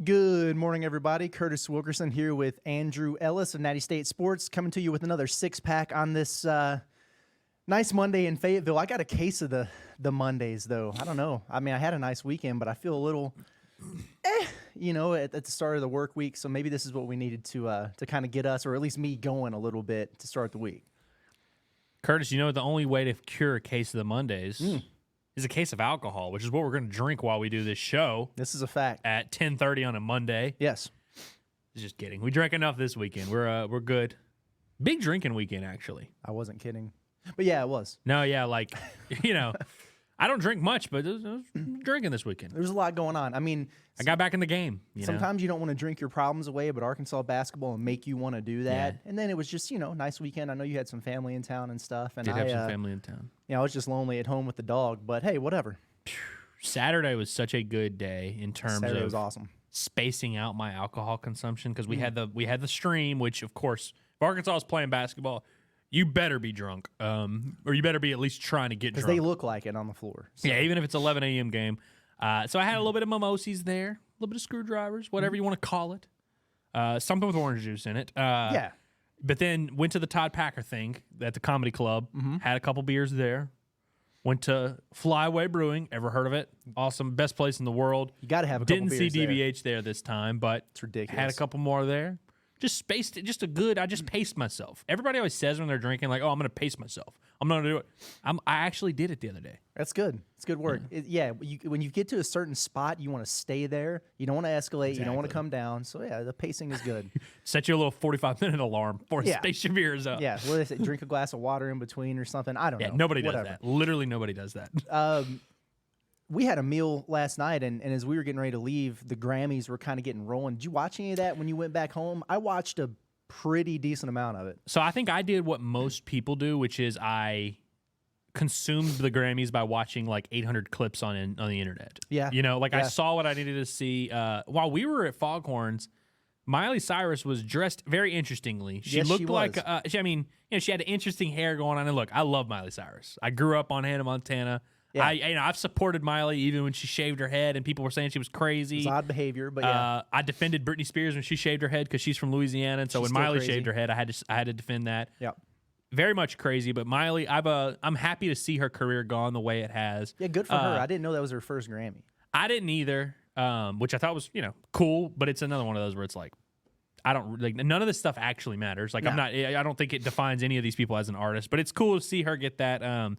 Good morning, everybody. Curtis Wilkerson here with Andrew Ellis of Natty State Sports, coming to you with another six-pack on this nice Monday in Fayetteville. I got a case of the Mondays, though. I don't know. I mean, I had a nice weekend, but I feel a little, at the start of the work week. So maybe this is what we needed to kind of get us, or at least me, going a little bit to start the week. Curtis, the only way to cure a case of the Mondays is a case of alcohol, which is what we're going to drink while we do this show. This is a fact. At 10:30 on a Monday. Yes. Just kidding. We drank enough this weekend. We're good. Big drinking weekend, actually. I wasn't kidding. But yeah, it was. No, yeah, I don't drink much, but I was drinking this weekend. There's a lot going on. I mean, I got back in the game. Sometimes you don't want to drink your problems away, but Arkansas basketball will make you want to do that. Yeah. And then it was just, nice weekend. I know you had some family in town and stuff. And Did have some family in town. I was just lonely at home with the dog, but hey, whatever. Saturday was such a good day in terms Saturday of was awesome. Spacing out my alcohol consumption because we had the stream, which of course, if Arkansas is playing basketball, you better be drunk, or you better be at least trying to get drunk. Because they look like it on the floor. So. Yeah, even if it's 11 a.m. game. So I had a little bit of mimosas there, a little bit of screwdrivers, whatever you want to call it. Something with orange juice in it. Yeah. But then went to the Todd Packer thing at the Comedy Club, had a couple beers there. Went to Flyway Brewing. Ever heard of it? Awesome. Best place in the world. You got to have a couple beers. beers Didn't see DBH there this time, but it's ridiculous. Had a couple more there. Just spaced it. I just paced myself. Everybody always says when they're drinking, like, oh, I'm going to pace myself. I'm going to do it. I actually did it the other day. That's good. It's good work. When you get to a certain spot, you want to stay there. You don't want to escalate. Exactly. You don't want to come down. So, yeah, the pacing is good. Set you a little 45-minute alarm for space your beers up. Yeah, what do they say? Drink a glass of water in between or something. I don't know. Nobody does that. Literally nobody does that. We had a meal last night, and as we were getting ready to leave, the Grammys were kind of getting rolling. Did you watch any of that when you went back home? I watched a pretty decent amount of it. So I think I did what most people do, which is I consumed the Grammys by watching like 800 clips on the internet. Yeah. I saw what I needed to see. While we were at Foghorns, Miley Cyrus was dressed very interestingly. She looked like, she had an interesting hair going on. And look, I love Miley Cyrus. I grew up on Hannah Montana. Yeah. I've supported Miley even when she shaved her head and people were saying she was crazy. It's odd behavior, but yeah. I defended Britney Spears when she shaved her head because she's from Louisiana, and so when Miley shaved her head, I had to defend that. Yeah. Very much crazy, but Miley, I'm happy to see her career gone the way it has. Yeah, good for her. I didn't know that was her first Grammy. I didn't either, which I thought was cool, but it's another one of those where it's like I don't like none of this stuff actually matters. Like I don't think it defines any of these people as an artist, but it's cool to see her get that.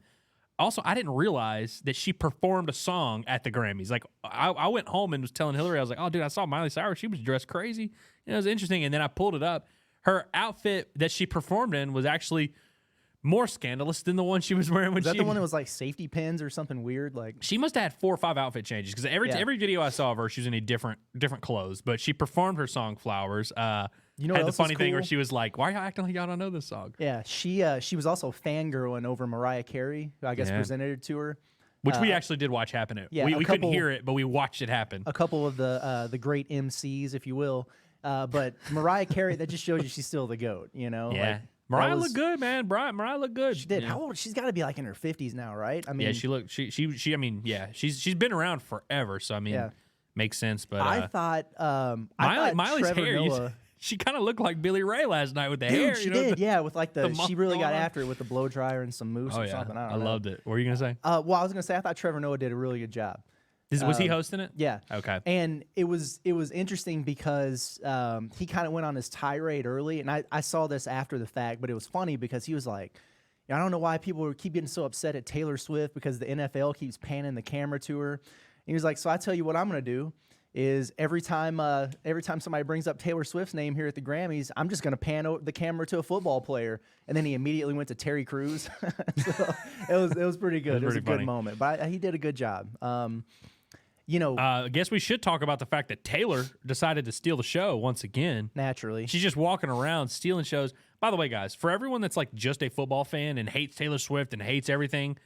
Also, I didn't realize that she performed a song at the Grammys. Like, I went home and was telling Hillary, I was like, oh, dude, I saw Miley Cyrus. She was dressed crazy. It was interesting. And then I pulled it up. Her outfit that she performed in was actually more scandalous than the one she was wearing when Was that the one that was like safety pins or something weird? Like she must have had 4 or 5 outfit changes because every video I saw of her, she was in a different clothes. But she performed her song "Flowers." Had the funny thing where she was like, "Why are y'all acting like y'all don't know this song?" Yeah, she was also fangirling over Mariah Carey, who I guess presented it to her. Which we actually did watch happen. We couldn't hear it, but we watched it happen. A couple of the great MCs, if you will. But Mariah Carey, that just shows you she's still the GOAT, Yeah. Mariah looked good, man. Mariah looked good. She did. How old? She's got to be like in her 50s now, right? I mean, yeah, she looked. She's been around forever. So I mean, makes sense. But I thought Miley's Trevor hair. Noah, she kind of looked like Billy Ray last night with the hair. She did, with like the she really got on. after it with the blow dryer and some mousse or something. I loved it. What were you gonna say? Well, I was gonna say I thought Trevor Noah did a really good job. Was he hosting it? Yeah. Okay. And it was interesting because he kind of went on his tirade early, and I saw this after the fact, but it was funny because he was like, I don't know why people keep getting so upset at Taylor Swift because the NFL keeps panning the camera to her. And he was like, so I tell you what I'm going to do is every time somebody brings up Taylor Swift's name here at the Grammys, I'm just going to pan the camera to a football player. And then he immediately went to Terry Crews. So it was pretty good. It was a good moment, but he did a good job. I guess we should talk about the fact that Taylor decided to steal the show once again. Naturally. She's just walking around stealing shows. By the way, guys, for everyone that's like just a football fan and hates Taylor Swift and hates everything,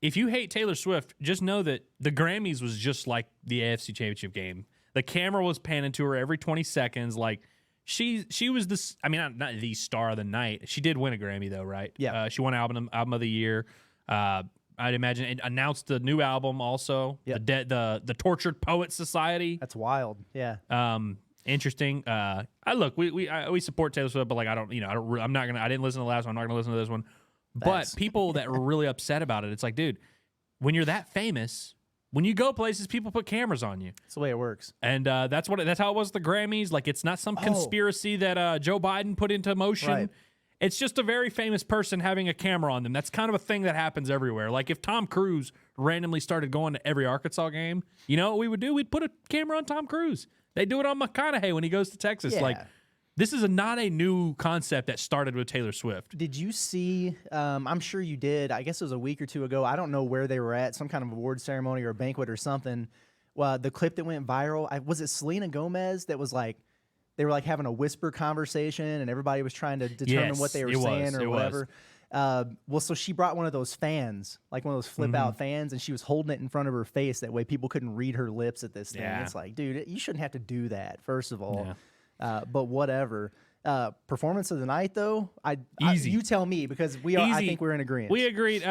if you hate Taylor Swift, just know that the Grammys was just like the AFC Championship game. The camera was panning to her every 20 seconds. Like, she was this, I mean, not the star of the night. She did win a Grammy, though, right? Yeah. She won Album of the Year. I'd imagine. It announced the new album also. Yep. The Tortured Poets Society. That's wild. Yeah. Interesting. Look, we support Taylor Swift, but like I didn't listen to the last one. I'm not gonna listen to this one. Facts. But people that were really upset about it, it's like, dude, when you're that famous, when you go places, people put cameras on you. That's the way it works. And that's how it was at the Grammys. Like, it's not some conspiracy that Joe Biden put into motion. Right. It's just a very famous person having a camera on them. That's kind of a thing that happens everywhere. Like, if Tom Cruise randomly started going to every Arkansas game, you know what we would do? We'd put a camera on Tom Cruise. They do it on McConaughey when he goes to Texas. Yeah. Like, this is not a new concept that started with Taylor Swift. Did you see, I'm sure you did, I guess it was a week or two ago, I don't know where they were at, some kind of award ceremony or a banquet or something. Well, the clip that went viral, was it Selena Gomez that was like, they were like having a whisper conversation and everybody was trying to determine what they were saying or whatever. Well, so she brought one of those fans, like one of those flip out fans, and she was holding it in front of her face. That way people couldn't read her lips at this thing. Yeah. It's like, dude, you shouldn't have to do that, first of all. But whatever. Performance of the night, though, Easy. you tell me, because I think we're in agreement. We agreed.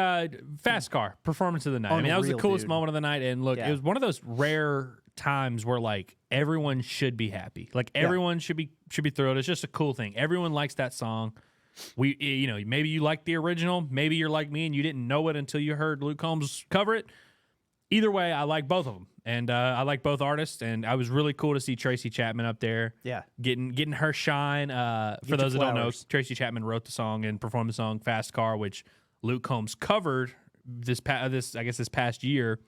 Fast Car, performance of the night. I mean, that was the coolest moment of the night. And look, it was one of those rare times where like everyone should be happy. Like everyone should be thrilled. It's just a cool thing. Everyone likes that song. Maybe you like the original. Maybe you're like me and you didn't know it until you heard Luke Combs cover it. Either way, I like both of them, and I like both artists. And I was really cool to see Tracy Chapman up there, getting her shine. For those that don't know, Tracy Chapman wrote the song and performed the song "Fast Car," which Luke Combs covered this past year,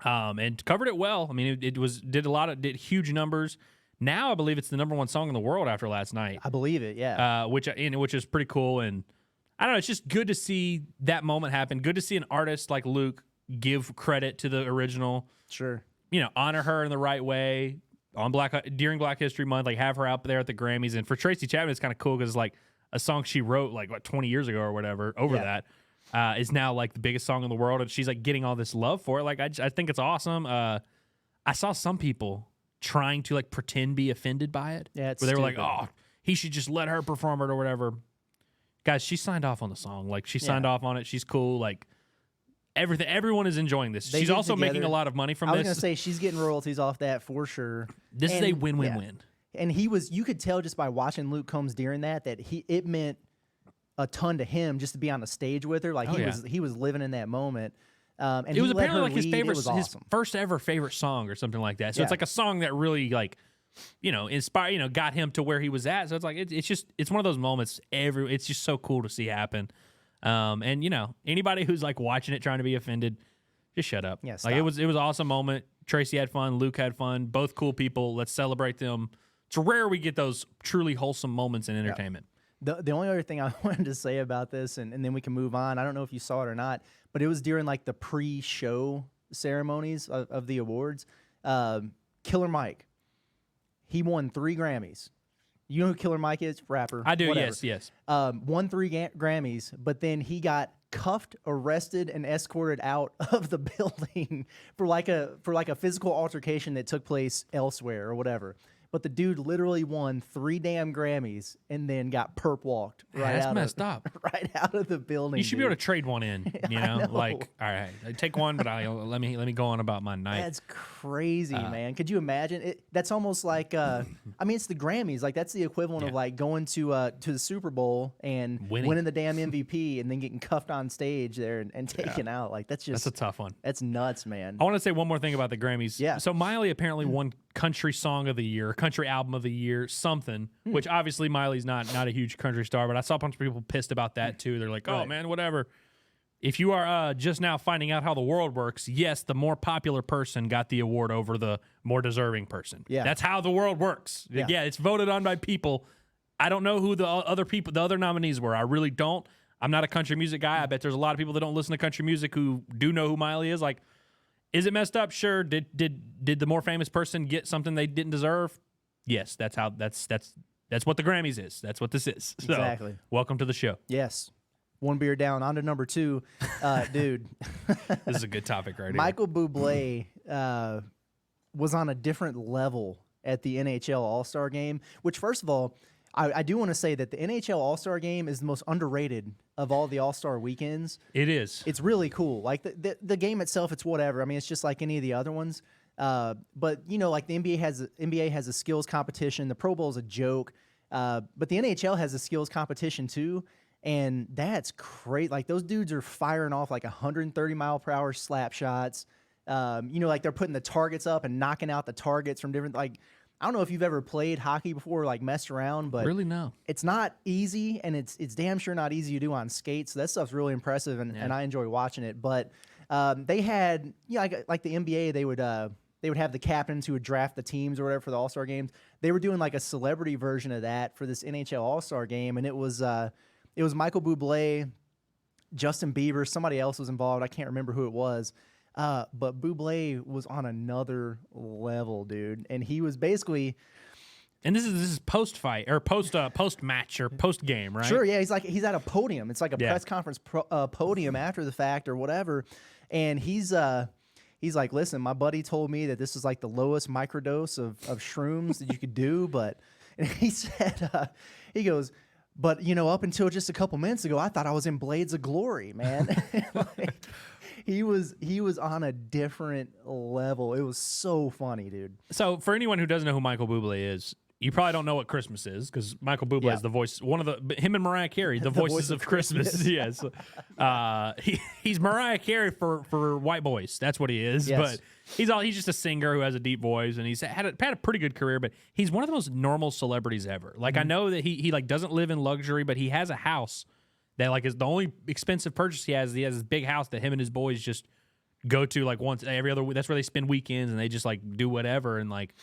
and covered it well. I mean, did huge numbers. Now I believe it's the #1 song in the world after last night. I believe it, yeah. Which is pretty cool, and I don't know. It's just good to see that moment happen. Good to see an artist like Luke give credit to the original. Sure. Honor her in the right way during Black History Month. Like have her out there at the Grammys. And for Tracy Chapman, it's kind of cool because like a song she wrote like 20 years ago or whatever that is now like the biggest song in the world, and she's like getting all this love for it. Like I think it's awesome. I saw some people trying to like pretend be offended by it. Yeah, it's where they were stupid. like, "Oh, he should just let her perform it or whatever." Guys, she signed off on the song. Like she signed off on it. She's cool. Like everyone is enjoying this. She's also making a lot lot of money from this. I was gonna say she's getting royalties off that for sure. This is a win-win-win. And you could tell just by watching Luke Combs during that it meant a ton to him just to be on the stage with her. Like he was living in that moment. And it was apparently like his awesome. his first ever favorite song or something like that. So it's like a song that really like, inspired, got him to where he was at. So it's like it's one of those moments. It's just so cool to see happen. And anybody who's like watching it trying to be offended, just shut up. Yeah, like stop. it was an awesome moment. Tracy had fun. Luke had fun. Both cool people. Let's celebrate them. It's rare we get those truly wholesome moments in entertainment. The only other thing I wanted to say about this, and then we can move on. I don't know if you saw it or not, but it was during like the pre-show ceremonies of the awards. Killer Mike, he won 3 Grammys. You know who Killer Mike is? Rapper. I do. Whatever. Yes. Won 3 Grammys, but then he got cuffed, arrested, and escorted out of the building for like a physical altercation that took place elsewhere or whatever. But the dude literally won 3 damn Grammys and then got perp walked That's messed up. Right out of the building. You should be able to trade one in. know. Like, all right, I take one, but let me go on about my night. That's crazy, man. Could you imagine it? That's almost like I mean, it's the Grammys. Like that's the equivalent of like going to the Super Bowl and winning the damn MVP and then getting cuffed on stage there and taken out. Like that's a tough one. That's nuts, man. I want to say one more thing about the Grammys. Yeah. So Miley apparently won Country Song of the Year, Country Album of the Year, something. Which obviously Miley's not a huge country star, but I saw a bunch of people pissed about that too. They're like, "Oh man, whatever." If you are just now finding out how the world works, yes, the more popular person got the award over the more deserving person. Yeah. That's how the world works. Yeah, it's voted on by people. I don't know who the other nominees were. I really don't. I'm not a country music guy. I bet there's a lot of people that don't listen to country music who do know who Miley is. Like, is it messed up? Sure. Did the more famous person get something they didn't deserve? Yes, that's what the Grammys is. That's what this is. So, Exactly. welcome to the show. Yes. One beer down. On to number 2. Dude. This is a good topic right here. Michael Buble was on a different level at the NHL All-Star Game, which, first of all, I do want to say that the NHL All-Star Game is the most underrated of all the All-Star weekends. It is. It's really cool. Like the game itself, it's whatever. I mean, it's just like any of the other ones. But you know, like the NBA has a skills competition. The Pro Bowl is a joke. But the NHL has a skills competition too, and that's great. Like those dudes are firing off like 130-mile-per-hour slap shots. You know, like they're putting the targets up and knocking out the targets from different like. I don't know if you've ever played hockey before or like messed around, but really no. It's not easy, and it's damn sure not easy to do on skates. So that stuff's really impressive, and I enjoy watching it. But they had, like the NBA, they would have the captains who would draft the teams or whatever for the All-Star games. They were doing like a celebrity version of that for this NHL All-Star game, and it was Michael Buble, Justin Bieber, somebody else was involved. I can't remember who it was. But Buble was on another level, dude, and he was basically. And this is post fight or post match or post game, right? Sure, yeah. He's at a podium. It's like a press conference podium after the fact or whatever, and he's like, listen, my buddy told me that this is like the lowest microdose of shrooms that you could do, but and he said he goes. But, you know, up until just a couple minutes ago, I thought I was in Blades of Glory, man. Like, he was on a different level. It was so funny, dude. So for anyone who doesn't know who Michael Bublé is, you probably don't know what Christmas is because Michael Bublé is the voice, him and Mariah Carey, the voices of Christmas. Yes. He's Mariah Carey for white boys. That's what he is. Yes. But he's just a singer who has a deep voice, and he's had a pretty good career, but he's one of the most normal celebrities ever. Like, I know that he like doesn't live in luxury, but he has a house that like is the only expensive purchase he has. He has this big house that him and his boys just go to like once every other week. That's where they spend weekends, and they just like do whatever. And like,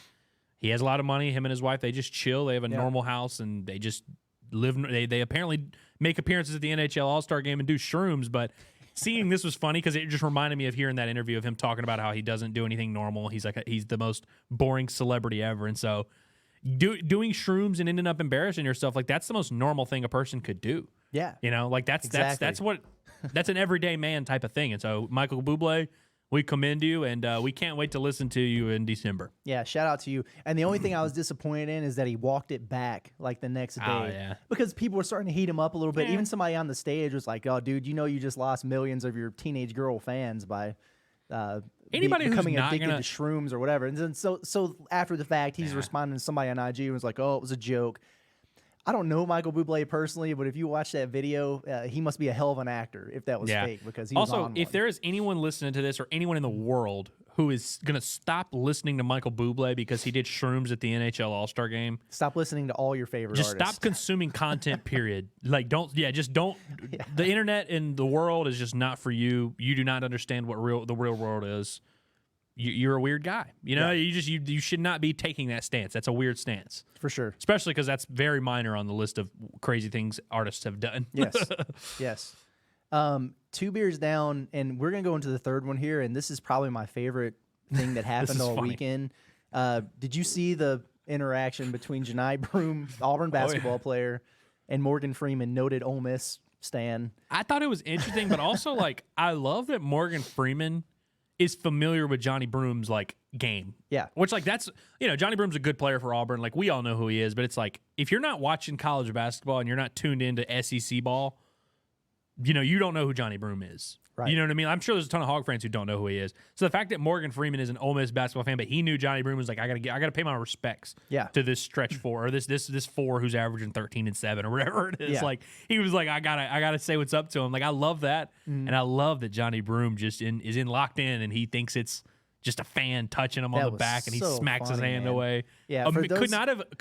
he has a lot of money. Him and his wife, they just chill. They have a normal house, and they just live. They apparently make appearances at the NHL All-Star Game and do shrooms. But seeing this was funny because it just reminded me of hearing that interview of him talking about how he doesn't do anything normal. He's like he's the most boring celebrity ever, and so doing shrooms and ending up embarrassing yourself, like that's the most normal thing a person could do. Yeah, you know, like that's an everyday man type of thing. And so Michael Bublé, we commend you, and we can't wait to listen to you in December. Yeah, shout out to you. And the only thing I was disappointed in is that he walked it back like the next day. Oh, yeah. Because people were starting to heat him up a little bit. Yeah. Even somebody on the stage was like, oh, dude, you know you just lost millions of your teenage girl fans by anybody who's becoming not addicted gonna... to shrooms or whatever. And then so after the fact, he's responding to somebody on IG and was like, oh, it was a joke. I don't know Michael Bublé personally, but if you watch that video, he must be a hell of an actor if that was fake, because he was also, on if one. there is anyone listening to this or anyone in the world who is going to stop listening to Michael Bublé because he did shrooms at the NHL All-Star Game, stop listening to all your favorite just artists. stop consuming content, period. Like, don't. The internet and the world is just not for you. You do not understand what the real world is. You're a weird guy. You know, you should not be taking that stance. That's a weird stance. For sure. Especially because that's very minor on the list of crazy things artists have done. Yes. Yes. 2 beers down, and we're going to go into the third one here, and this is probably my favorite thing that happened all weekend. Did you see the interaction between Janai Broome, Auburn basketball player, and Morgan Freeman, noted Ole Miss stan? I thought it was interesting, but also, like, I love that Morgan Freeman is familiar with Johnny Broome's like game. Yeah. Which like that's, you know, Johnny Broome's a good player for Auburn. Like we all know who he is, but it's like if you're not watching college basketball and you're not tuned into SEC ball, you know, you don't know who Johnny Broome is. Right. You know what I mean? I'm sure there's a ton of Hog fans who don't know who he is. So the fact that Morgan Freeman is an Ole Miss basketball fan, but he knew Johnny Broome was like, I gotta pay my respects to this stretch four or this four who's averaging 13 and 7 or whatever it is. Yeah. Like he was like, I gotta say what's up to him. Like I love that, and I love that Johnny Broome just is locked in, and he thinks it's just a fan touching him on the back, and he smacks his hand away. Yeah, could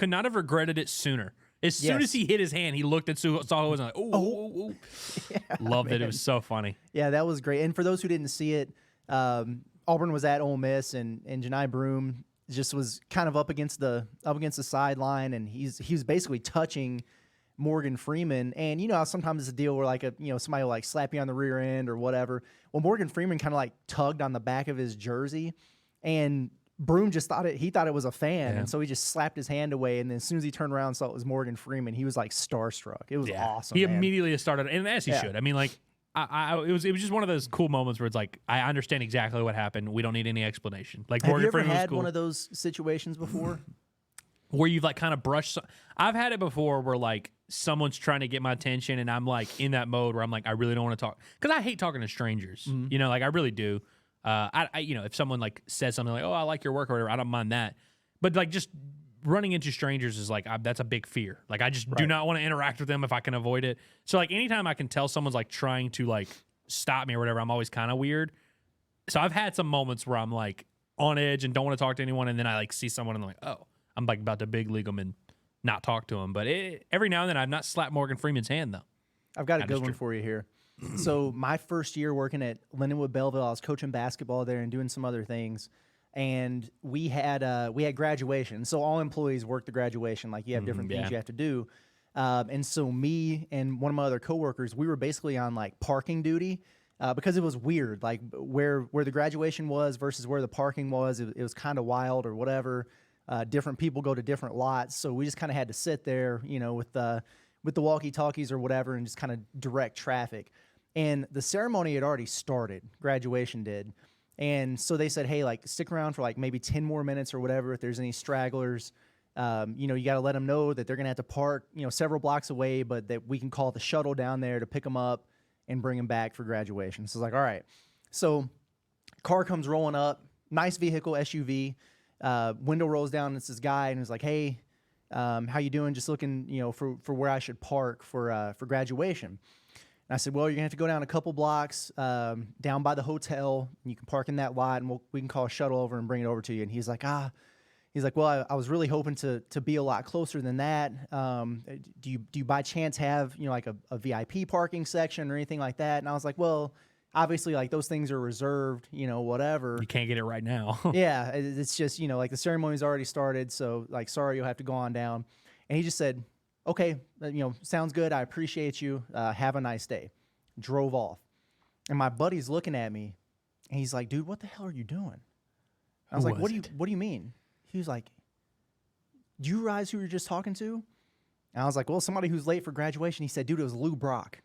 not have regretted it sooner. As soon as he hit his hand, he looked at saw who was like, oh. Loved it. It was so funny. Yeah, that was great. And for those who didn't see it, Auburn was at Ole Miss, and Janai Broome just was kind of up against the sideline, and he was basically touching Morgan Freeman. And you know how sometimes it's a deal where like somebody will like slap you on the rear end or whatever. Well, Morgan Freeman kind of like tugged on the back of his jersey, and Broome just thought it was a fan, and so he just slapped his hand away. And then as soon as he turned around and saw it was Morgan Freeman, he was like starstruck. It was awesome. He man. immediately started, and as he should. I mean, like, it was just one of those cool moments where it's like I understand exactly what happened. We don't need any explanation. Like Have Morgan you ever Freeman had was cool. one of those situations before? where you've like kind of brushed. I've had it before where like someone's trying to get my attention and I'm like in that mode where I'm like, I really don't want to talk because I hate talking to strangers. You know, like I really do. I you know, if someone like says something like, oh, I like your work or whatever, I don't mind that. But like just running into strangers is like, that's a big fear. Like I just do not want to interact with them if I can avoid it. So like anytime I can tell someone's like trying to like stop me or whatever, I'm always kind of weird. So I've had some moments where I'm like on edge and don't want to talk to anyone. And then I like see someone and I'm like, oh, I'm like about to big league them and not talk to them. But every now and then I've not slapped Morgan Freeman's hand though. I've got a good one for you here. So my first year working at Lindenwood Belleville, I was coaching basketball there and doing some other things. And we had graduation. So all employees work the graduation. Like you have different things you have to do. And so me and one of my other coworkers, we were basically on like parking duty because it was weird. Like where the graduation was versus where the parking was, it was kind of wild or whatever. Different people go to different lots. So we just kind of had to sit there, you know, with the walkie-talkies or whatever and just kind of direct traffic. And the ceremony had already started. Graduation did. And so they said, hey, like, stick around for, like, maybe 10 more minutes or whatever if there's any stragglers. You know, you got to let them know that they're going to have to park, you know, several blocks away, but that we can call the shuttle down there to pick them up and bring them back for graduation. So it's like, all right. So car comes rolling up, nice vehicle, SUV. Window rolls down, and it's this guy, and he's like, hey, how you doing? Just looking, you know, for where I should park for graduation. And I said, well, you're going to have to go down a couple blocks down by the hotel. You can park in that lot, and we can call a shuttle over and bring it over to you. And he's like, well, I was really hoping to be a lot closer than that. Do you by chance have, you know, like a VIP parking section or anything like that? And I was like, well, obviously, like those things are reserved, you know, whatever. You can't get it right now. Yeah, it's just, you know, like the ceremony's already started. So like, sorry, you'll have to go on down. And he just said, okay, you know, sounds good. I appreciate you. Have a nice day. Drove off. And my buddy's looking at me, and he's like, dude, what the hell are you doing? I was like, what do you mean? He was like, do you realize who you're just talking to? And I was like, well, somebody who's late for graduation. He said, dude, it was Lou Brock.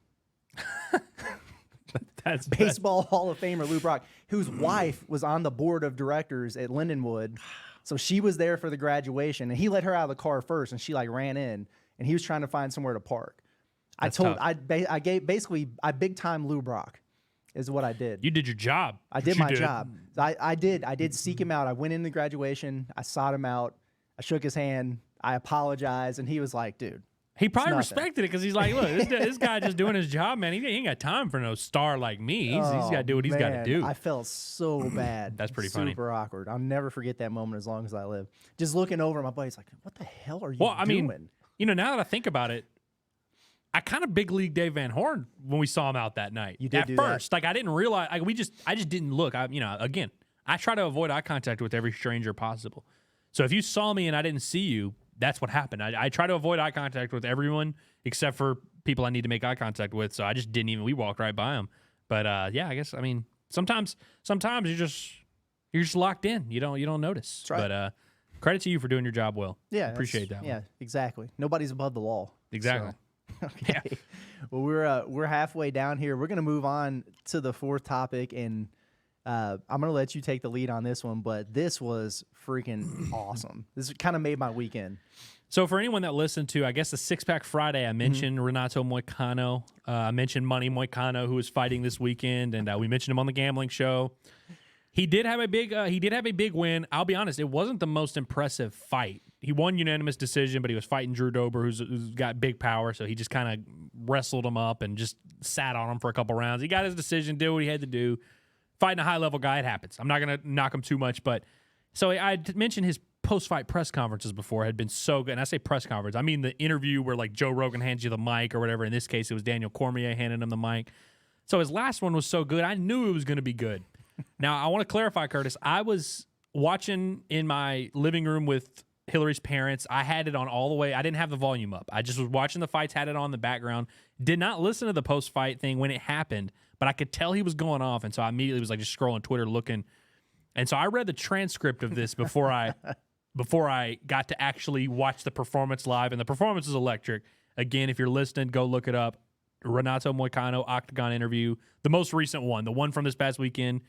That's baseball Hall of Famer Lou Brock, whose wife was on the board of directors at Lindenwood. So she was there for the graduation, and he let her out of the car first, and she like ran in. And he was trying to find somewhere to park. I big time Lou Brock is what I did. You did your job. I did my job. I did seek him out. I went in the graduation. I sought him out. I shook his hand. I apologized. And he was like, dude. He probably respected it because he's like, look, this guy just doing his job, man. He ain't got time for no star like me. He's got to do what he's got to do. I felt so bad. That's pretty funny. Super awkward. I'll never forget that moment as long as I live. Just looking over, my buddy's like, what the hell are you doing? I mean, you know, now that I think about it, I kind of big league Dave Van Horn when we saw him out that night. You did at first. Like I didn't realize. Like I just didn't look. Again, I try to avoid eye contact with every stranger possible. So if you saw me and I didn't see you, that's what happened. I try to avoid eye contact with everyone except for people I need to make eye contact with. So I just didn't even. We walked right by him. But yeah, I guess sometimes you're just locked in. You don't notice. That's right. But credit to you for doing your job well. Yeah, appreciate that. Yeah, exactly. Nobody's above the law. Exactly. So. Okay. Yeah. Well, we're halfway down here. We're gonna move on to the fourth topic, and I'm gonna let you take the lead on this one. But this was freaking awesome. This kind of made my weekend. So for anyone that listened to, I guess the Six Pack Friday, I mentioned Renato Moicano. I mentioned Money Moicano, who is fighting this weekend, and we mentioned him on the gambling show. He did have a big win. I'll be honest, it wasn't the most impressive fight. He won unanimous decision, but he was fighting Drew Dober, who's got big power, so he just kind of wrestled him up and just sat on him for a couple rounds. He got his decision, did what he had to do. Fighting a high-level guy, it happens. I'm not going to knock him too much, but so I mentioned his post-fight press conferences before had been so good. And I say press conference, I mean the interview where like Joe Rogan hands you the mic or whatever. In this case, it was Daniel Cormier handing him the mic. So his last one was so good, I knew it was going to be good. Now, I want to clarify, Curtis. I was watching in my living room with Hillary's parents. I had it on all the way. I didn't have the volume up. I just was watching the fights, had it on in the background. Did not listen to the post-fight thing when it happened, but I could tell he was going off, and so I immediately was like just scrolling Twitter looking. And so I read the transcript of this before I got to actually watch the performance live, and the performance is electric. Again, if you're listening, go look it up. Renato Moicano Octagon interview, the most recent one, the one from this past weekend.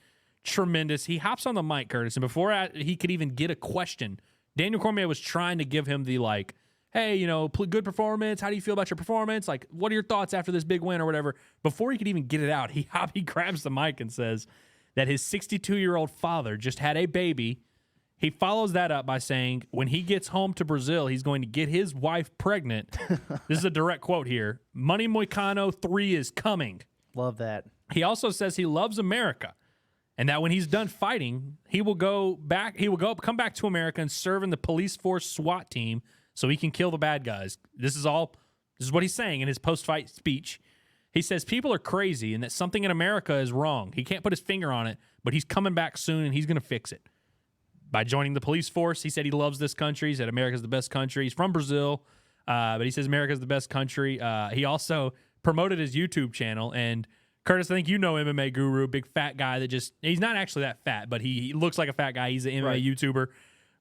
Tremendous. He hops on the mic, Curtis, and before he could even get a question Daniel Cormier was trying to give him the like, hey, good performance. How do you feel about your performance? Like, what are your thoughts after this big win or whatever? Before he could even get it out, he grabs the mic and says that his 62-year-old father just had a baby. He follows that up by saying when he gets home to Brazil, he's going to get his wife pregnant. This is a direct quote here. Money Moicano 3 is coming. Love that. He also says he loves America and that when he's done fighting, he will come back to America and serve in the police force SWAT team so he can kill the bad guys. This is what he's saying in his post-fight speech. He says people are crazy and that something in America is wrong. He can't put his finger on it, but he's coming back soon and he's going to fix it. By joining the police force, he said he loves this country. He said America's the best country. He's from Brazil, but he says America's the best country. He also promoted his YouTube channel. And Curtis, I think you know MMA Guru, big fat guy that he's not actually that fat, but he looks like a fat guy. He's an MMA YouTuber.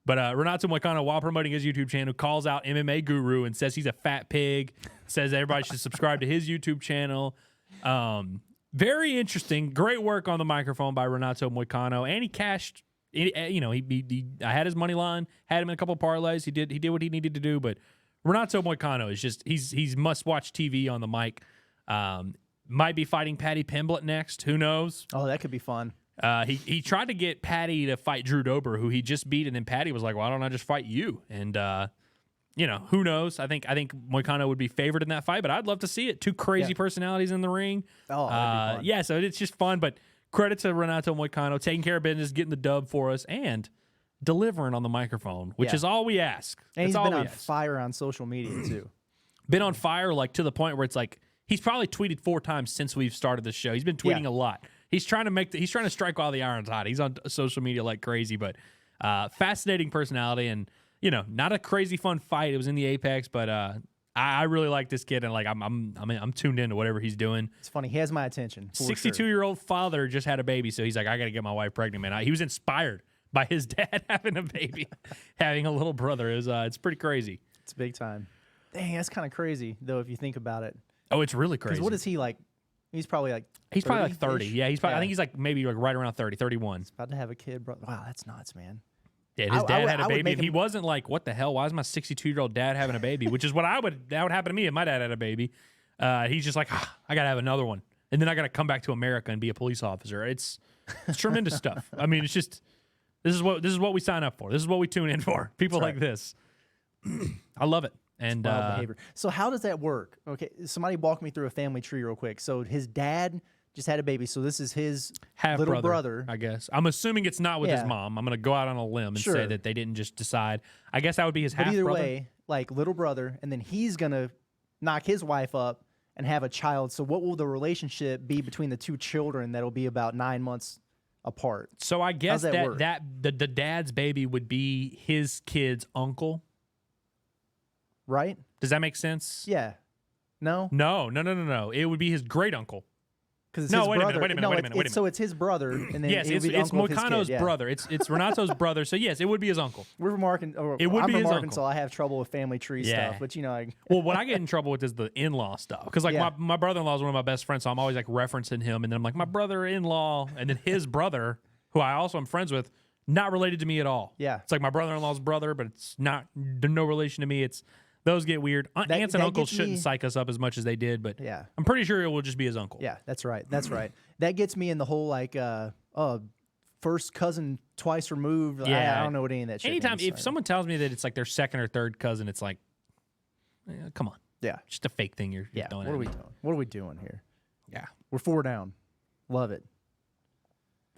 But Renato Moicano, while promoting his YouTube channel, calls out MMA Guru and says he's a fat pig, says everybody should subscribe to his YouTube channel. Very interesting. Great work on the microphone by Renato Moicano. And he cashed... I had his money line, had him in a couple parlays. He did what he needed to do. But Renato Moicano is he's must watch TV on the mic. Might be fighting Patty Pimblett next. Who knows? Oh, that could be fun. He tried to get Patty to fight Drew Dober, who he just beat, and then Patty was like, "Why don't I just fight you?" And who knows? I think Moicano would be favored in that fight, but I'd love to see it. Two crazy personalities in the ring. Oh, that'd be fun. Yeah. So it's just fun, but. Credit to Renato Moicano, taking care of business, getting the dub for us, and delivering on the microphone, which is all we ask. And That's he's been all on fire on social media, too. Been on fire, like, to the point where it's like, he's probably tweeted 4 times since we've started this show. He's been tweeting a lot. He's trying to strike while the iron's hot. He's on social media like crazy, but fascinating personality and, not a crazy fun fight. It was in the Apex, but I really like this kid, and like I'm tuned into whatever he's doing. It's funny. He has my attention. 62-year-old father just had a baby, so he's like, I got to get my wife pregnant, man. He was inspired by his dad having a baby, having a little brother. It's pretty crazy. It's big time. Dang, that's kind of crazy though if you think about it. Oh, it's really crazy. Because what is he like? He's probably like 30. Yeah, he's probably. I think he's like maybe like right around 30, 31. He's about to have a kid, bro. Wow, that's nuts, man. Yeah, his dad had a baby, and he wasn't like, "What the hell? Why is my 62-year-old dad having a baby?" Which is what that would happen to me if my dad had a baby. He's just like, I gotta have another one, and then I gotta come back to America and be a police officer. It's tremendous stuff. I mean, it's just this is what we sign up for. This is what we tune in for. People like this. I love it. And behavior. So how does that work? Okay, somebody walk me through a family tree real quick. So his dad just had a baby, so this is his little brother. I guess. I'm assuming it's not with his mom. I'm going to go out on a limb and say that they didn't just decide. I guess that would be his half-brother. But either way, like little brother, and then he's going to knock his wife up and have a child. So what will the relationship be between the two children that'll be about 9 months apart? So I guess that the dad's baby would be his kid's uncle. Right? Does that make sense? Yeah. No? No. It would be his great uncle. Because wait a minute. So it's his brother, and then yes, it's Moicano's brother. It's Renato's brother. So yes, it would be his uncle. We're from Arkansas. It would be his Arkansas. uncle. I have trouble with family tree stuff, but well, what I get in trouble with is the in-law stuff. Because like my brother-in-law is one of my best friends, so I'm always like referencing him, and then I'm like my brother-in-law, and then his brother, who I also am friends with, not related to me at all. Yeah, it's like my brother-in-law's brother, but it's not no relation to me. Those get weird. Aunts and uncles shouldn't psych us up as much as they did, but I'm pretty sure it will just be his uncle. Yeah, that's right. That's right. That gets me in the whole like first cousin twice removed. I don't know what any of that shit Anytime means, if someone tells me that it's like their second or third cousin, it's like, come on. Yeah. Just a fake thing you're doing. What are we doing? What are we doing here? Yeah. We're 4 down. Love it.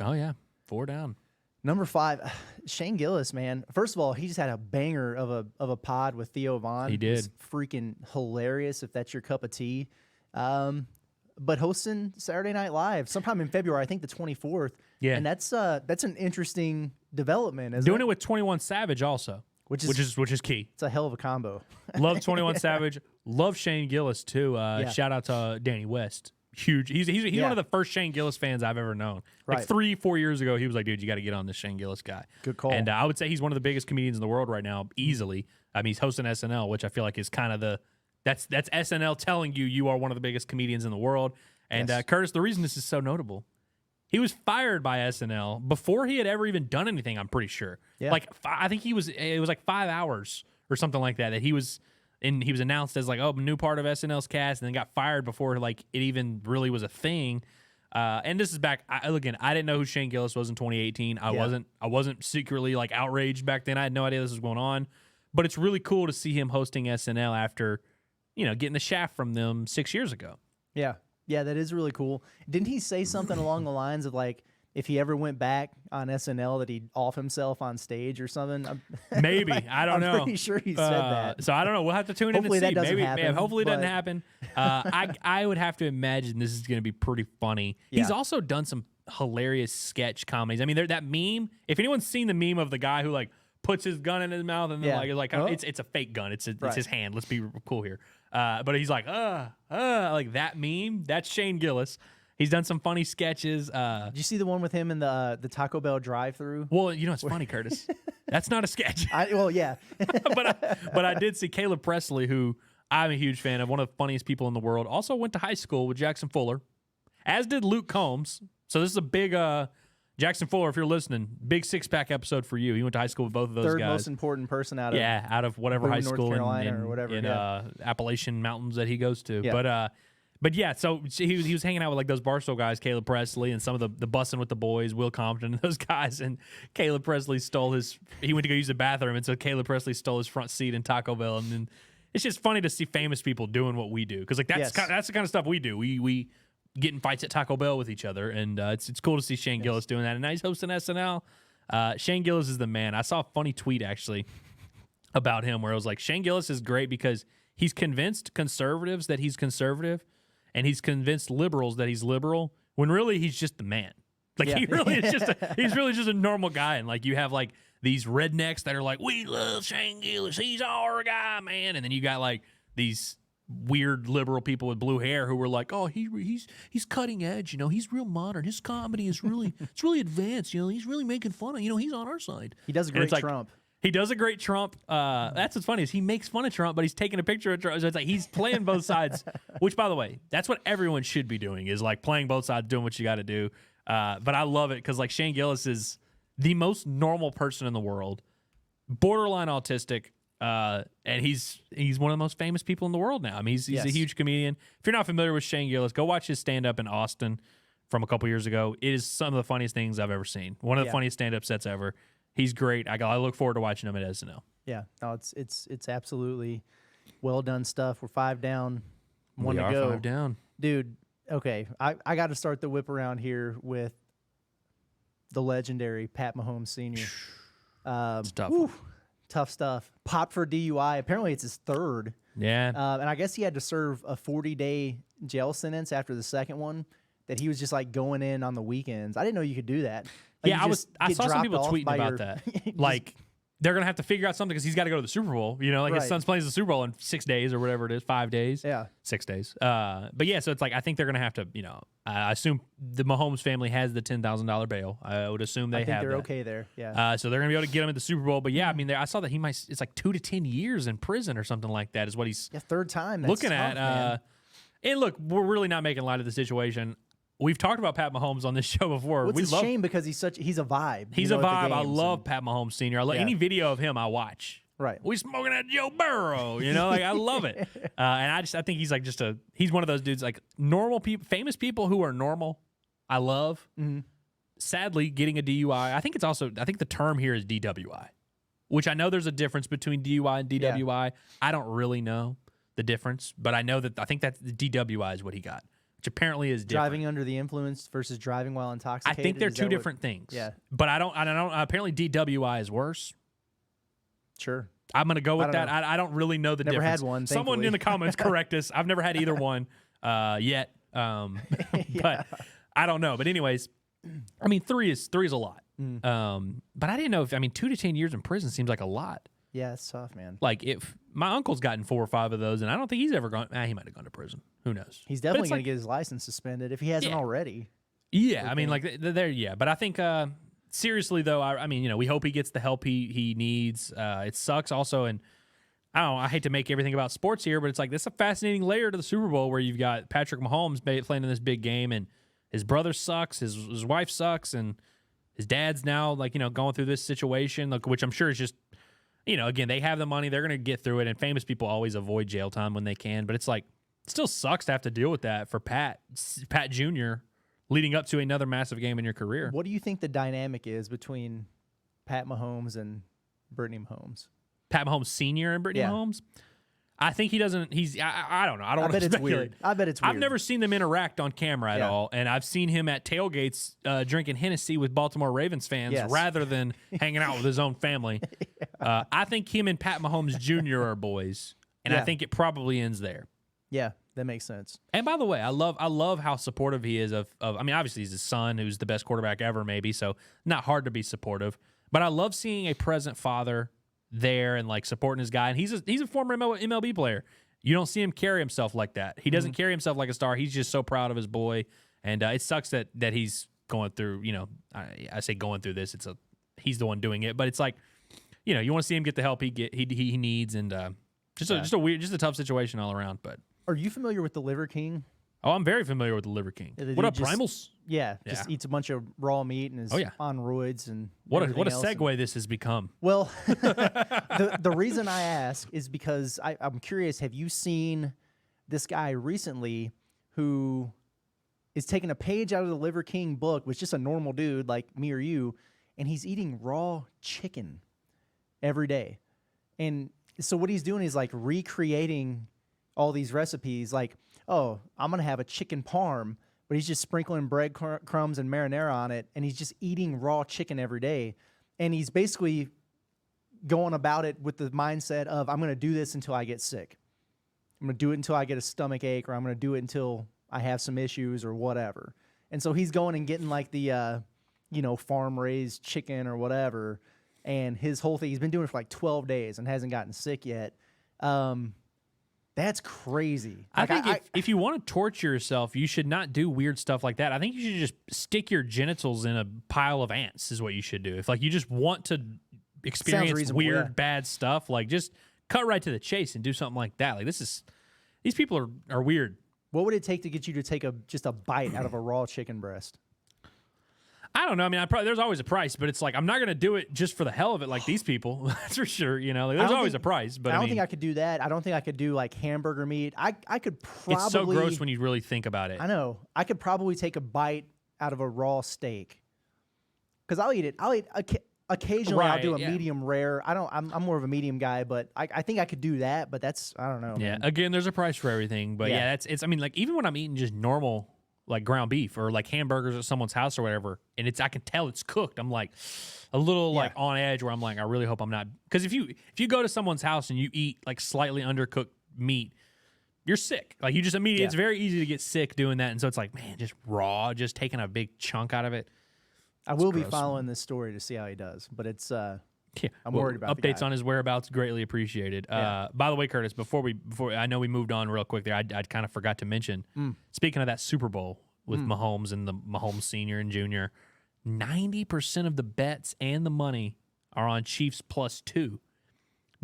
Oh, yeah. 4 down. Number 5, Shane Gillis, man. First of all, he just had a banger of a pod with Theo Vaughn. He did. It's freaking hilarious if that's your cup of tea. But hosting Saturday Night Live sometime in February, I think the 24th. Yeah. And that's an interesting development, isn't Doing it? it with 21 Savage also, which is key. It's a hell of a combo. Love 21 Savage. Love Shane Gillis too. Shout out to Danny West. Huge. He's one of the first Shane Gillis fans I've ever known. Like 3-4 years ago, he was like, dude, you got to get on this Shane Gillis guy. Good call. And I would say he's one of the biggest comedians in the world right now, easily. I mean, he's hosting SNL, which I feel like is kind of that's SNL telling you are one of the biggest comedians in the world. And Curtis, the reason this is so notable He was fired by SNL before he had ever even done anything, I'm pretty sure. Yeah. Like, I think it was like 5 hours or something like that he was announced as like, oh, new part of SNL's cast, and then got fired before like it even really was a thing. And this is back, I didn't know who Shane Gillis was in 2018. I wasn't secretly like outraged back then. I had no idea this was going on. But it's really cool to see him hosting SNL after, getting the shaft from them 6 years ago. Yeah. Yeah, that is really cool. Didn't he say something along the lines of like, if he ever went back on SNL, that he'd off himself on stage or something? Maybe. I don't know. I'm pretty sure he said that. So I don't know. We'll have to tune Hopefully in and see. that doesn't Maybe, happen, hopefully it doesn't but- happen. I would have to imagine this is going to be pretty funny. Yeah. He's also done some hilarious sketch comedies. I mean, that meme. If anyone's seen the meme of the guy who like puts his gun in his mouth and then it's a fake gun. It's his hand. Let's be cool here. But he's like like that meme. That's Shane Gillis. He's done some funny sketches. Did you see the one with him in the Taco Bell drive-thru? Well, it's funny, Curtis. That's not a sketch. Yeah. but I did see Caleb Presley, who I'm a huge fan of, one of the funniest people in the world. Also went to high school with Jackson Fuller, as did Luke Combs. So this is a big Jackson Fuller, if you're listening, big six-pack episode for you. He went to high school with both of those Third guys. most important person out of whatever Boone, high North school Carolina or whatever, in Appalachian Mountains that he goes to. Yeah. But yeah, so he was hanging out with like those Barstool guys, Caleb Presley, and some of the Bussin' with the Boys, Will Compton, and those guys. And Caleb Presley he went to go use the bathroom, and so Caleb Presley stole his front seat in Taco Bell. And then it's just funny to see famous people doing what we do, because like that's the kind of stuff we do. We get in fights at Taco Bell with each other, and it's cool to see Shane Gillis doing that. And now he's hosting SNL. Shane Gillis is the man. I saw a funny tweet actually about him where it was like, Shane Gillis is great because he's convinced conservatives that he's conservative, and he's convinced liberals that he's liberal, when really he's just the man. Like he really is he's really just a normal guy. And like you have like these rednecks that are like, we love Shane Gillis, he's our guy, man. And then you got like these weird liberal people with blue hair who were like, oh, he's cutting edge, he's real modern. His comedy is really it's really advanced, he's really making fun of, he's on our side. He does a great Trump. He does a great Trump. That's what's funny is he makes fun of Trump, but he's taking a picture of Trump. So it's like he's playing both sides, which, by the way, that's what everyone should be doing, is like playing both sides, doing what you got to do. But I love it because like Shane Gillis is the most normal person in the world, borderline autistic, and he's one of the most famous people in the world now. I mean, he's a huge comedian. If you're not familiar with Shane Gillis, go watch his stand-up in Austin from a couple years ago. It is some of the funniest things I've ever seen. One of the funniest stand-up sets ever. He's great. I look forward to watching him at SNL. Yeah, no, it's absolutely well done stuff. We're 5 down, one we to are go. 5 down, dude. Okay, I got to start the whip around here with the legendary Pat Mahomes Sr. It's tough. Tough stuff. Popped for DUI. Apparently, it's his third. Yeah. And I guess he had to serve a 40-day jail sentence after the second one. That he was just like going in on the weekends. I didn't know you could do that. Like, I saw some people tweeting about that. Like they're gonna have to figure out something because he's got to go to the Super Bowl. His son's playing the Super Bowl in 6 days or whatever it is, 5 days. Yeah, 6 days. But yeah, so it's like I think they're gonna have to. I assume the Mahomes family has the $10,000 bail. I would assume they have. They're that. okay there. Yeah. So they're gonna be able to get him at the Super Bowl. But yeah, I mean, I saw that he might. It's like 2 to 10 years in prison or something like that. Is what he's third time. That's looking tough, at. Man. And look, we're really not making light of the situation. We've talked about Pat Mahomes on this show before. It's a shame because he's a vibe. He's a vibe. I love Pat Mahomes Sr. I love any video of him I watch. Right. We smoking at Joe Burrow. Like I love it. And I think he's like he's one of those dudes, like normal people, famous people who are normal. I love. Mm-hmm. Sadly, getting a DUI. I think the term here is DWI, which I know there's a difference between DUI and DWI. Yeah. I don't really know the difference, but I think that the DWI is what he got. Which apparently is different. Driving under the influence versus driving while intoxicated. I think they're two different things. Yeah. But I don't. Apparently, DWI is worse. Sure. I'm going to go with that. I don't really know the difference. Never had one. Someone in the comments correct us. I've never had either one yet. But I don't know. But anyways, I mean, 3 is a lot. But I didn't know 2 to 10 years in prison seems like a lot. Yeah, it's tough, man. Like if my uncle's gotten 4 or 5 of those, and I don't think he's ever gone. He might have gone to prison. Who knows? He's definitely going to get his license suspended if he hasn't already. Yeah, I mean, like there. Yeah, but I think seriously though, I mean, we hope he gets the help he needs. It sucks also, and I don't know. I hate to make everything about sports here, but it's like this is a fascinating layer to the Super Bowl where you've got Patrick Mahomes playing in this big game, and his brother sucks, his wife sucks, and his dad's now like, going through this situation, like, which I'm sure is just, again, they have the money, they're gonna get through it, and famous people always avoid jail time when they can. But it's like, it still sucks to have to deal with that for Pat Jr. leading up to another massive game in your career. What do you think the dynamic is between Pat Mahomes and Brittany Mahomes? Pat Mahomes Sr. and Brittany Mahomes? I think he doesn't. I don't know. I don't want to speculate. Weird. I bet it's weird. I've never seen them interact on camera at all, and I've seen him at tailgates drinking Hennessy with Baltimore Ravens fans rather than hanging out with his own family. I think him and Pat Mahomes Jr. are boys, and I think it probably ends there. Yeah, that makes sense. And by the way, I love how supportive he is of. I mean, obviously he's his son, who's the best quarterback ever, maybe. So not hard to be supportive. But I love seeing a present father there and like supporting his guy. And he's a former MLB player. You don't see him carry himself like that. He doesn't carry himself like a star. He's just so proud of his boy. And it sucks that he's going through. I say going through this. He's the one doing it. But it's like, you want to see him get the help he needs, and just a tough situation all around. But are you familiar with the Liver King? Oh, I'm very familiar with the Liver King. What up, Primals? Yeah, just eats a bunch of raw meat and is on roids and what a segue this has become. Well, the reason I ask is because I'm curious. Have you seen this guy recently who is taking a page out of the Liver King book, was just a normal dude like me or you, and he's eating raw chicken every day. And so what he's doing is like recreating all these recipes, like, oh, I'm going to have a chicken parm, but he's just sprinkling bread crumbs and marinara on it, and he's just eating raw chicken every day. And he's basically going about it with the mindset of, I'm going to do this until I get sick. I'm going to do it until I get a stomach ache, or I'm going to do it until I have some issues or whatever. And so he's going and getting like the, farm-raised chicken or whatever, and his whole thing, he's been doing it for like 12 days and hasn't gotten sick yet. That's crazy. I think if you want to torture yourself, you should not do weird stuff like that. I think you should just stick your genitals in a pile of ants is what you should do. If like you just want to experience weird, bad stuff, like just cut right to the chase and do something like that. Like these people are weird. What would it take to get you to take just a bite out of a raw chicken breast? I don't know. I mean, there's always a price, but it's like I'm not going to do it just for the hell of it, like these people. That's for sure. There's always a price. But I don't think I could do that. I don't think I could do like hamburger meat. I could probably. It's so gross when you really think about it. I know. I could probably take a bite out of a raw steak because I'll eat it. Occasionally. Right, I'll do a medium rare. I'm more of a medium guy, but I think I could do that. But I don't know. Yeah. Man. Again, there's a price for everything. But it's. I mean, like even when I'm eating just normal, like ground beef or like hamburgers at someone's house or whatever, and I can tell it's cooked. I'm like a little like on edge where I'm like, I really hope I'm not, because if you go to someone's house and you eat like slightly undercooked meat, you're sick. Like you just immediately, it's very easy to get sick doing that. And so it's like, man, just raw, just taking a big chunk out of it. I will be following this story to see how he does, but it's I'm worried about updates on his whereabouts. Greatly appreciated. By the way, Curtis, before I know we moved on real quick there. I kind of forgot to mention. Speaking of that Super Bowl with Mahomes and the Mahomes Sr. and Jr., 90% of the bets and the money are on Chiefs +2.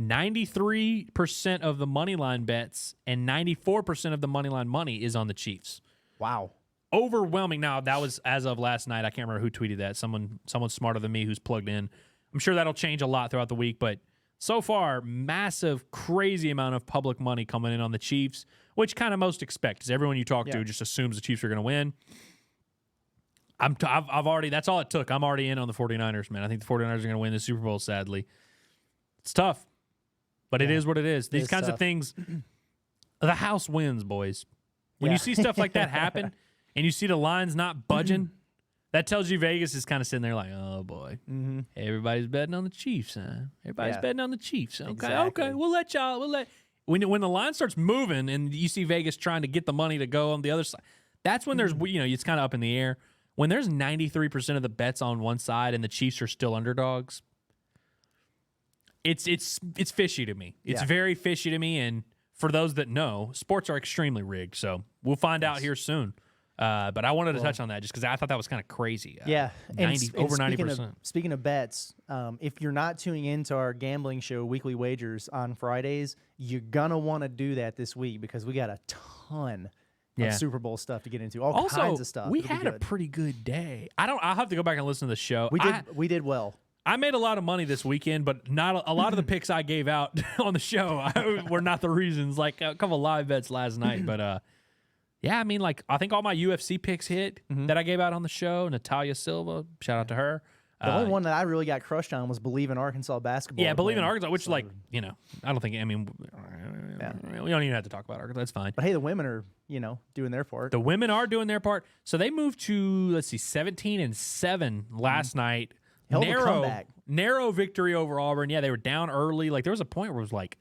93% of the money line bets and 94% of the money line money is on the Chiefs. Wow. Overwhelming. Now that was as of last night. I can't remember who tweeted that. Someone smarter than me who's plugged in. I'm sure that'll change a lot throughout the week, but so far, massive, crazy amount of public money coming in on the Chiefs, which kind of most expect, because everyone you talk to just assumes the Chiefs are going to win. I've already, that's all it took. I'm already in on the 49ers, man. I think the 49ers are going to win the Super Bowl, sadly. It's tough, but it is what it is. These kinds of things, the house wins, boys. When you see stuff like that happen and you see the lines not budging, that tells you Vegas is kind of sitting there like, oh, boy. Everybody's betting on the Chiefs, huh? Everybody's betting on the Chiefs. Okay, exactly. Okay. We'll let when the line starts moving and you see Vegas trying to get the money to go on the other side, that's when there's, it's kind of up in the air. When there's 93% of the bets on one side and the Chiefs are still underdogs, it's fishy to me. It's very fishy to me, and for those that know, sports are extremely rigged, so we'll find out here soon. But I wanted to touch on that just because I thought that was kind of crazy. Over 90%. Speaking of bets, if you're not tuning into our gambling show, Weekly Wagers, on Fridays, you're going to want to do that this week because we got a ton of Super Bowl stuff to get into. All Also, kinds of stuff. we It'll be had a good. pretty good day. I'll have to go back and listen to the show. We did well. I made a lot of money this weekend, but not a lot of the picks I gave out on the show were not the reasons. Like a couple live bets last night, but yeah, I mean, like I think all my UFC picks hit that I gave out on the show. Natalia Silva, shout out to her. The only one that I really got crushed on was Believe in Arkansas basketball. Yeah, Believe in Arkansas, which like I don't think. I mean, we don't even have to talk about Arkansas. That's fine. But hey, the women are doing their part. The women are doing their part. So they moved to 17-7 last night. Hell of a comeback. Narrow victory over Auburn. Yeah, they were down early. Like there was a point where it was like,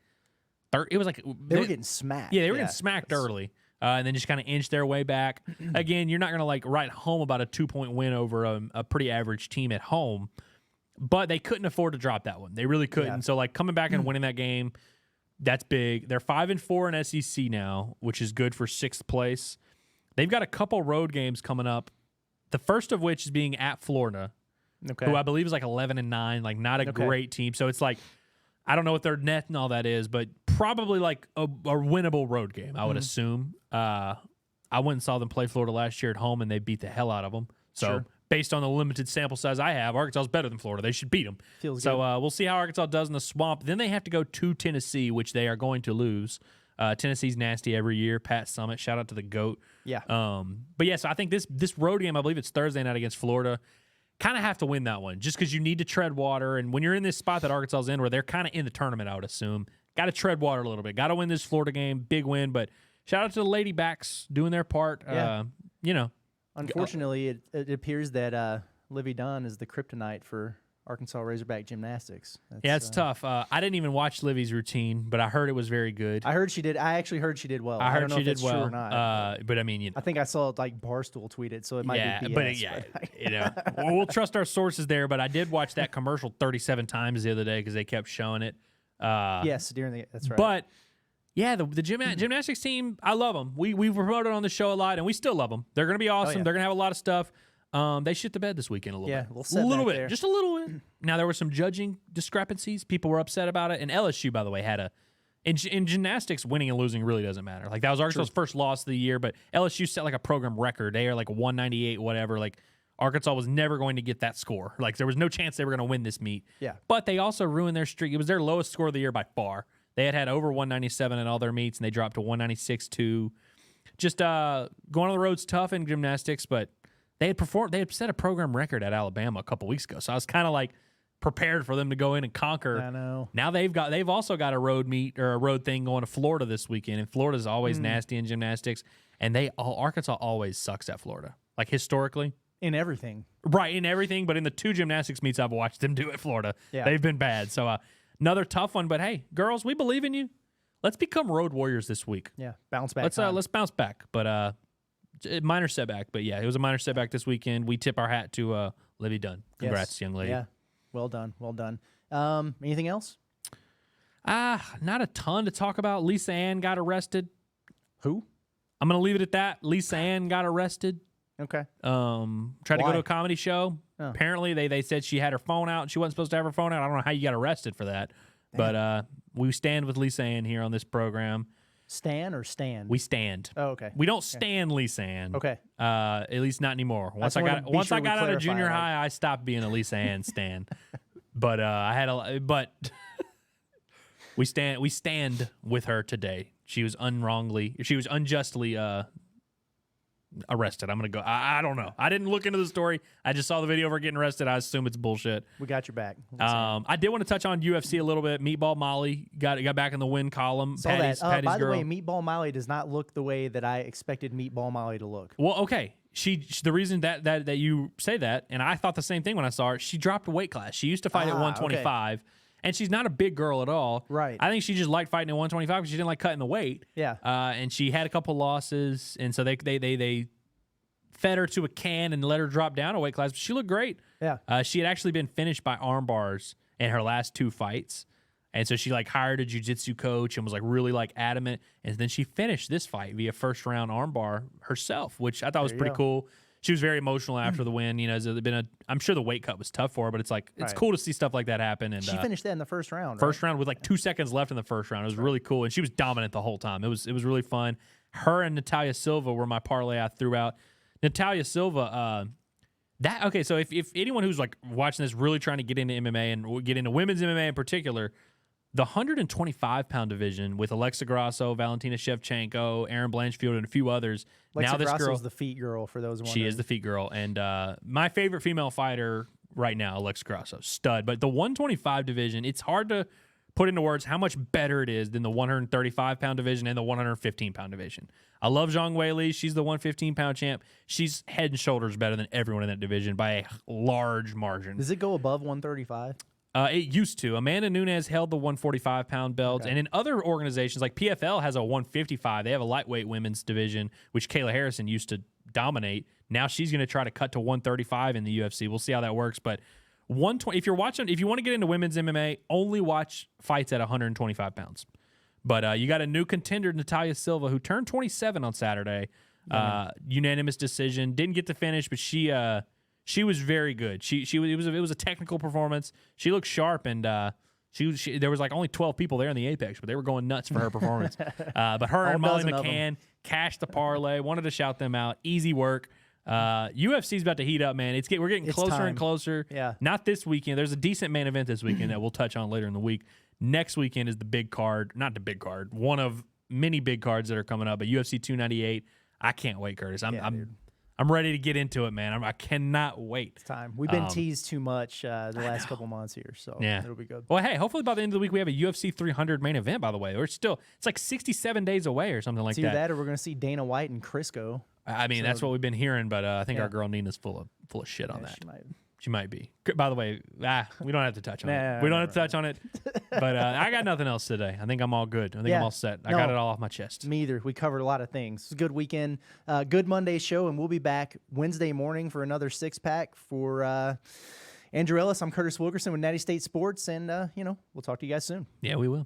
they were getting smacked. Yeah, they were getting smacked early, and then just kind of inched their way back. Again, you're not going to like write home about a 2-point win over a pretty average team at home, but they couldn't afford to drop that one. They really couldn't. Yeah. So like coming back and winning that game, that's big. They're 5-4 in SEC now, which is good for 6th place. They've got a couple road games coming up. The first of which is being at Florida. Okay. Who I believe is like 11-9, like not a great team. So it's like, I don't know what their net and all that is, but probably like a winnable road game, I would assume. I went and saw them play Florida last year at home, and they beat the hell out of them. So based on the limited sample size I have, Arkansas is better than Florida. They should beat them. Feels so good. We'll see how Arkansas does in the swamp. Then they have to go to Tennessee, which they are going to lose. Tennessee's nasty every year. Pat Summitt, shout out to the GOAT. Yeah. But yeah, so I think this road game, I believe it's Thursday night against Florida. Kind of have to win that one just because you need to tread water. And when you're in this spot that Arkansas is in where they're kind of in the tournament, I would assume, got to tread water a little bit. Got to win this Florida game. Big win. But shout out to the Lady Backs doing their part. Yeah. Unfortunately, it appears that Livy Dunn is the kryptonite for Arkansas Razorback gymnastics. It's tough. I didn't even watch Livy's routine, but I heard it was very good. I actually heard she did well. I heard don't know she if did that's well. true or not. But I mean, I think I saw like Barstool tweet it, so it might be BS. But we'll trust our sources there. But I did watch that commercial 37 times the other day because they kept showing it. Yes, that's right. But yeah, the gymnastics team, I love them. We've promoted on the show a lot, and we still love them. They're going to be awesome. yeah. They're going to have a lot of stuff. They shit the bed this weekend a little bit. A little bit. there. Just a little bit. Now, there were some judging discrepancies. People were upset about it. And LSU, by the way, had in gymnastics, winning and losing really doesn't matter. Like, that was Arkansas's first loss of the year, but LSU set like a program record. They are like 198, whatever. Like, Arkansas was never going to get that score. Like, there was no chance they were going to win this meet. Yeah. But they also ruined their streak. It was their lowest score of the year by far. They had over 197 in all their meets, and they dropped to 196.2. Just going on the road's tough in gymnastics, but they had set a program record at Alabama a couple weeks ago. So I was kind of like prepared for them to go in and conquer. I know. Now they've also got a road meet or a road thing going to Florida this weekend, and Florida's always nasty in gymnastics, and Arkansas always sucks at Florida, like historically. In everything. Right, in everything, but in the 2 gymnastics meets I've watched them do at Florida, they've been bad. So another tough one, but hey, girls, we believe in you. Let's become road warriors this week. Yeah, bounce back. Let's bounce back, but minor setback. But yeah, it was a minor setback this weekend. We tip our hat to Livy Dunn. Congrats, young lady. Yeah, well done. Anything else? Not a ton to talk about. Lisa Ann got arrested. Who? I'm gonna leave it at that. Lisa Ann got arrested. Okay. Tried to go to a comedy show. Oh. Apparently, they said she had her phone out. She wasn't supposed to have her phone out. I don't know how you got arrested for that. Damn. But we stand with Lisa Ann here on this program. Stan or stand? We stand. Oh, okay. We don't stand Lisa Ann. Okay. At least not anymore. Once I got out of junior high, I stopped being a Lisa Ann stan. But we stand with her today. She was unjustly arrested. I'm gonna go. I don't know. I didn't look into the story. I just saw the video of her getting arrested. I assume it's bullshit. We got your back. I did want to touch on UFC a little bit. Meatball Molly got back in the win column. Saw Patty's by girl. the way, Meatball Molly does not look the way that I expected Meatball Molly to look. Well, okay. She the reason that you say that, and I thought the same thing when I saw her. She dropped a weight class. She used to fight at 125. Okay. And she's not a big girl at all. Right. I think she just liked fighting at 125 because she didn't like cutting the weight. Yeah. And she had a couple losses, and so they fed her to a can and let her drop down a weight class. But she looked great. Yeah. She had actually been finished by arm bars in her last 2 fights, and so she like hired a jiu-jitsu coach and was like really like adamant. And then she finished this fight via first round arm bar herself, which I thought was pretty cool. she was very emotional after the win. You know, I'm sure the weight cut was tough for her, but it's like it's cool to see stuff like that happen. And she finished that in the first round. First round with like 2 seconds left in the first round. It was really cool, and she was dominant the whole time. It was really fun. Her and Natalia Silva were my parlay I threw out. Natalia Silva, so if anyone who's like watching this really trying to get into MMA and get into women's MMA in particular, the 125-pound division with Alexa Grasso, Valentina Shevchenko, Erin Blanchfield, and a few others. Alexa now this Grasso girl is the feet girl for those wondering. She is the feet girl, and my favorite female fighter right now, Alexa Grasso, stud. But the 125 division, it's hard to put into words how much better it is than the 135-pound division and the 115-pound division. I love Zhang Weili. She's the 115-pound champ. She's head and shoulders better than everyone in that division by a large margin. Does it go above 135? It used to. Amanda Nunes held the 145-pound belt. Okay. And in other organizations, like PFL has a 155. They have a lightweight women's division, which Kayla Harrison used to dominate. Now she's going to try to cut to 135 in the UFC. We'll see how that works. But 120. If you want to get into women's MMA, only watch fights at 125 pounds. But you got a new contender, Natalia Silva, who turned 27 on Saturday. Unanimous decision. Didn't get to finish, but she was very good. It was a technical performance. She looked sharp, and there was like only 12 people there in the Apex, but they were going nuts for her performance. But her and Molly McCann cashed the parlay. Wanted to shout them out. Easy work. UFC's about to heat up, man. We're getting closer and closer. Yeah. Not this weekend. There's a decent main event this weekend that we'll touch on later in the week. Next weekend is the big card. Not the big card. One of many big cards that are coming up. But UFC 298. I can't wait, Curtis. I'm ready to get into it, man. I cannot wait. It's time. We've been teased too much the last couple months here, so it'll be good. Well, hey, hopefully by the end of the week we have a UFC 300 main event, by the way. It's like 67 days away or something like that. Either that or we're going to see Dana White and Crisco. I mean, that's what we've been hearing, but I think our girl Nina's full of shit on that. She might be. By the way, we don't have to touch on it. We don't have to touch on it. But I got nothing else today. I think I'm all good. I think I'm all set. I got it all off my chest. Me either. We covered a lot of things. It's a good weekend. Good Monday show, and we'll be back Wednesday morning for another six-pack for Andrew Ellis. I'm Curtis Wilkerson with Natty State Sports, and we'll talk to you guys soon. Yeah, we will.